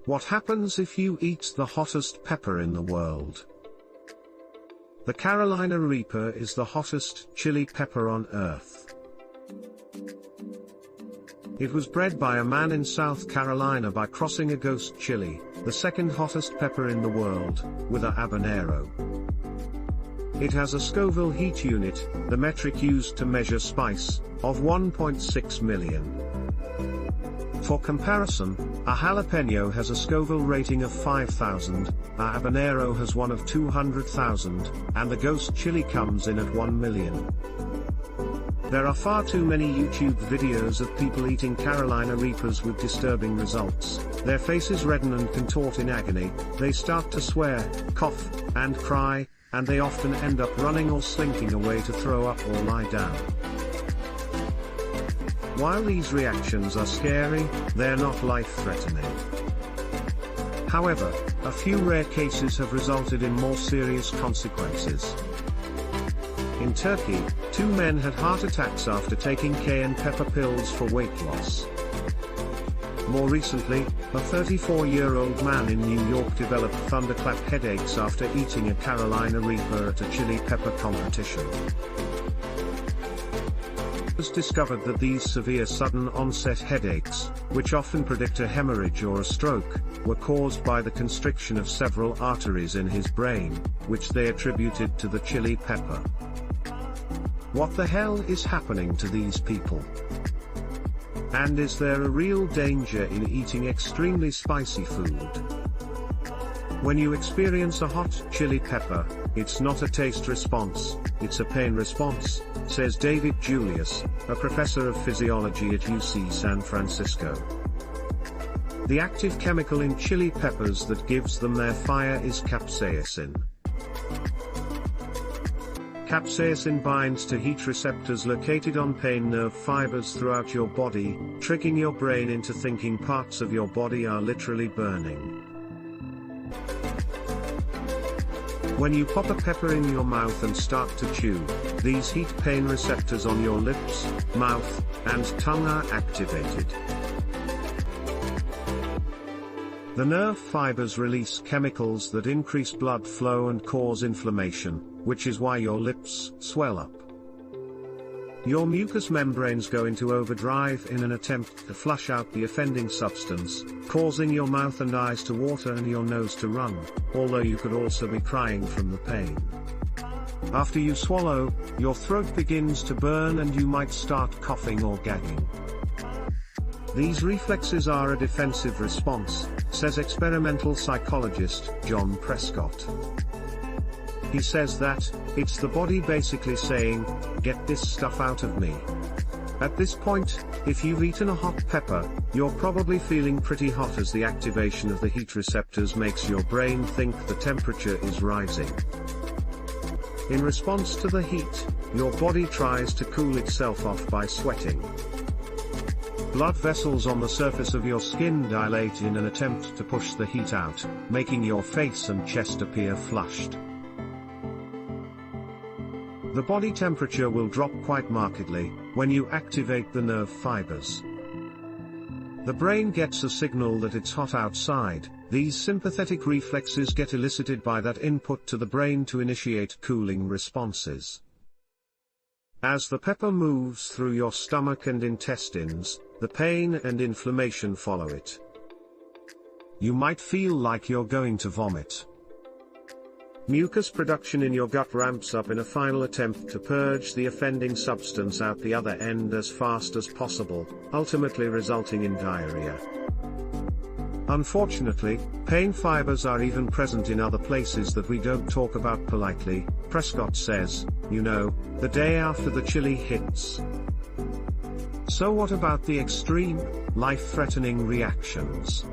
What happens if you eat the hottest pepper in the world? The Carolina Reaper is the hottest chili pepper on earth. It was bred by a man in South Carolina by crossing a ghost chili, the second hottest pepper in the world, with a habanero. It has a Scoville heat unit, the metric used to measure spice, of 1.6 million. For comparison, a jalapeño has a Scoville rating of 5,000, a habanero has one of 200,000, and the ghost chili comes in at 1 million. There are far too many YouTube videos of people eating Carolina Reapers with disturbing results. Their faces redden and contort in agony, they start to swear, cough, and cry, and they often end up running or slinking away to throw up or lie down. While these reactions are scary, they're not life-threatening. However, a few rare cases have resulted in more serious consequences. In Turkey, 2 men had heart attacks after taking cayenne pepper pills for weight loss. More recently, a 34-year-old man in New York developed thunderclap headaches after eating a Carolina Reaper at a chili pepper competition. It was discovered that these severe sudden onset headaches, which often predict a hemorrhage or a stroke, were caused by the constriction of several arteries in his brain, which they attributed to the chili pepper. What the hell is happening to these people? And is there a real danger in eating extremely spicy food? When you experience a hot chili pepper, it's not a taste response, it's a pain response, says David Julius, a professor of physiology at UC San Francisco. The active chemical in chili peppers that gives them their fire is capsaicin. Capsaicin binds to heat receptors located on pain nerve fibers throughout your body, tricking your brain into thinking parts of your body are literally burning. When you pop a pepper in your mouth and start to chew, these heat pain receptors on your lips, mouth, and tongue are activated. The nerve fibers release chemicals that increase blood flow and cause inflammation, which is why your lips swell up. Your mucous membranes go into overdrive in an attempt to flush out the offending substance, causing your mouth and eyes to water and your nose to run, although you could also be crying from the pain. After you swallow, your throat begins to burn and you might start coughing or gagging. These reflexes are a defensive response, says experimental psychologist John Prescott. He says that, it's the body basically saying, get this stuff out of me. At this point, if you've eaten a hot pepper, you're probably feeling pretty hot as the activation of the heat receptors makes your brain think the temperature is rising. In response to the heat, your body tries to cool itself off by sweating. Blood vessels on the surface of your skin dilate in an attempt to push the heat out, making your face and chest appear flushed. The body temperature will drop quite markedly when you activate the nerve fibers. The brain gets a signal that it's hot outside. These sympathetic reflexes get elicited by that input to the brain to initiate cooling responses. As the pepper moves through your stomach and intestines, the pain and inflammation follow it. You might feel like you're going to vomit. Mucus production in your gut ramps up in a final attempt to purge the offending substance out the other end as fast as possible, ultimately resulting in diarrhea. Unfortunately, pain fibers are even present in other places that we don't talk about politely, Prescott says, the day after the chili hits. So what about the extreme, life-threatening reactions?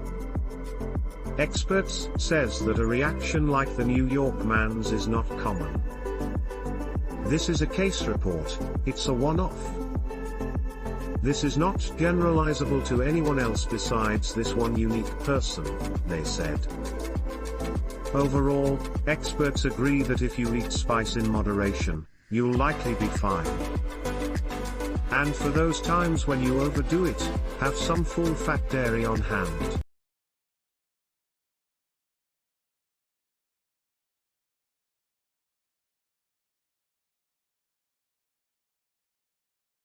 Experts says that a reaction like the New York man's is not common. This is a case report, it's a one-off. This is not generalizable to anyone else besides this one unique person, they said. Overall, experts agree that if you eat spice in moderation, you'll likely be fine. And for those times when you overdo it, have some full-fat dairy on hand.